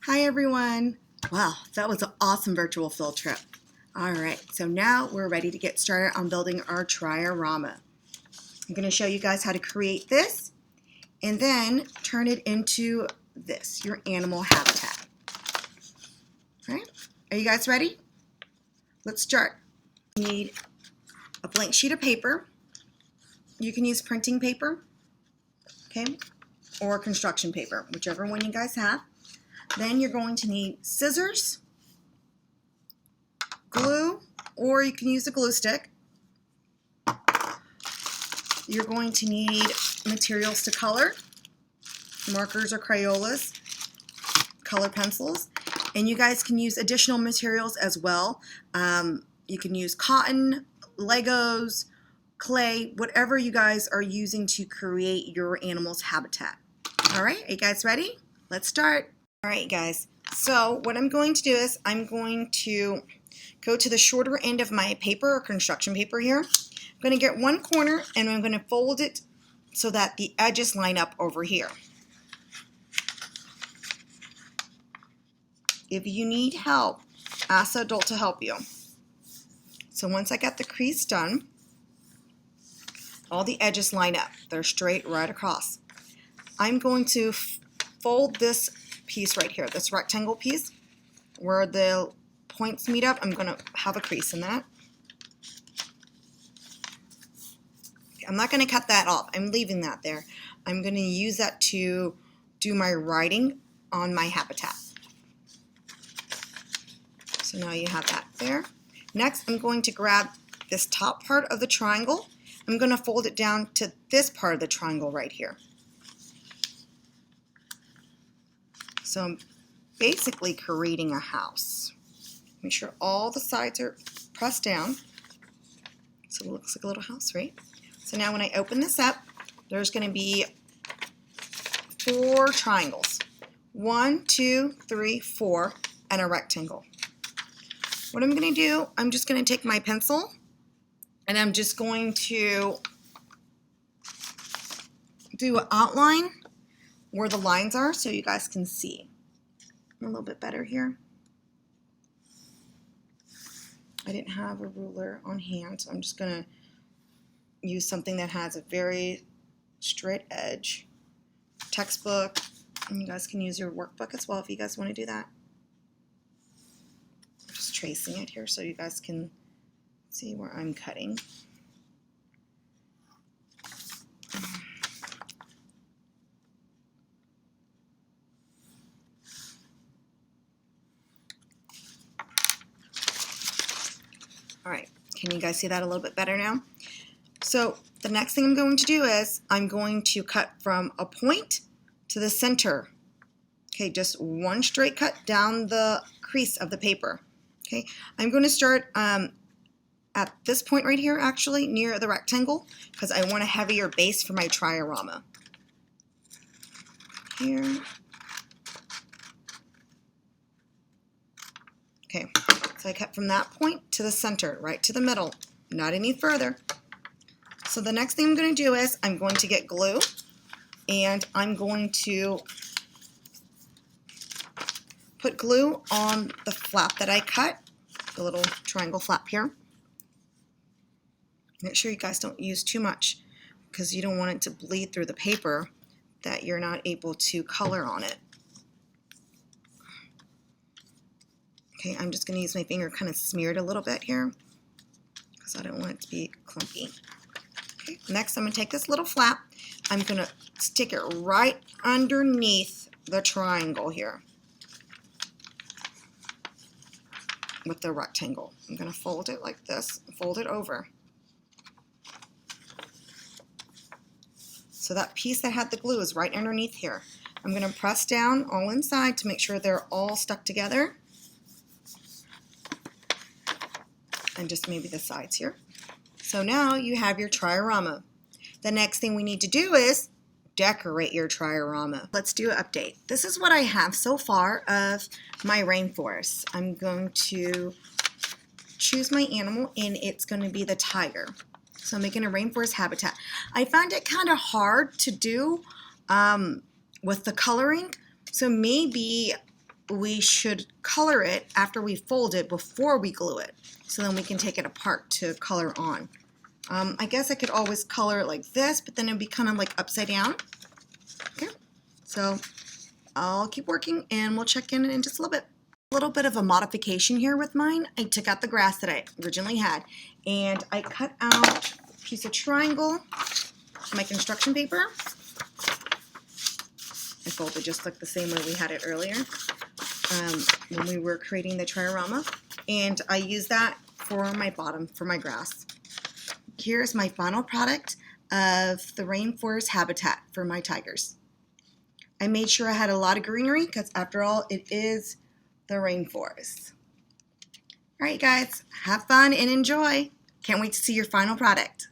Hi everyone! Wow, that was an awesome virtual field trip. Alright, so now we're ready to get started on building our Triorama. I'm going to show you guys how to create this and then turn it into this, your animal habitat. Alright, are you guys ready? Let's start. You need a blank sheet of paper. You can use printing paper, okay, or construction paper, whichever one you guys have. Then you're going to need scissors, glue, or you can use a glue stick. You're going to need materials to color, markers or Crayolas, color pencils, and you guys can use additional materials as well. You can use cotton, Legos, clay, whatever you guys are using to create your animal's habitat. All right, are you guys ready? Let's start. All right, guys, so what I'm going to do is I'm going to go to the shorter end of my paper or construction paper here. I'm going to get one corner and I'm going to fold it so that the edges line up over here. If you need help, ask the adult to help you. So once I got the crease done, all the edges line up. They're straight right across. I'm going to fold this piece right here, this rectangle piece, where the points meet up. I'm going to have a crease in that. I'm not going to cut that off. I'm leaving that there. I'm going to use that to do my writing on my habitat. So now you have that there. Next, I'm going to grab this top part of the triangle. I'm going to fold it down to this part of the triangle right here. So I'm basically creating a house. Make sure all the sides are pressed down so it looks like a little house, right? So now when I open this up, there's going to be 4 triangles. 1, 2, 3, 4, and a rectangle. What I'm going to do, I'm just going to take my pencil and I'm just going to do an outline where the lines are so you guys can see a little bit better here. I didn't have a ruler on hand, so I'm just going to use something that has a very straight edge. Textbook, and you guys can use your workbook as well if you guys want to do that. I'm just tracing it here so you guys can see where I'm cutting. All right, can you guys see that a little bit better now? So the next thing I'm going to do is I'm going to cut from a point to the center. Okay, just one straight cut down the crease of the paper. Okay, I'm going to start at this point right here, actually, near the rectangle, because I want a heavier base for my Triorama. Here. Okay, so I cut from that point to the center, right to the middle, not any further. So the next thing I'm going to do is I'm going to get glue, and I'm going to put glue on the flap that I cut, the little triangle flap here. Make sure you guys don't use too much because you don't want it to bleed through the paper that you're not able to color on it. Okay, I'm just going to use my finger kind of smeared a little bit here because I don't want it to be clumpy. Okay, next I'm going to take this little flap. I'm going to stick it right underneath the triangle here with the rectangle. I'm going to fold it like this, fold it over. So that piece that had the glue is right underneath here. I'm going to press down all inside to make sure they're all stuck together. And just maybe the sides here. So now you have your Triorama. The next thing we need to do is decorate your Triorama. Let's do an update. This is what I have so far of my rainforest. I'm going to choose my animal and it's going to be the tiger. So I'm making a rainforest habitat. I found it kind of hard to do with the coloring. So maybe we should color it after we fold it before we glue it, so then we can take it apart to color on. I guess I could always color it like this, but then it'd be kind of like upside down. Okay, so I'll keep working and we'll check in just a little bit. A little bit of a modification here with mine. I took out the grass that I originally had and I cut out a piece of triangle, my construction paper. I folded just like the same way we had it earlier when we were creating the Triorama, and I used that for my bottom for my grass. Here's my final product of the rainforest habitat for my tigers. I made sure I had a lot of greenery because after all, it is the rainforest. All right, guys, have fun and enjoy. Can't wait to see your final product.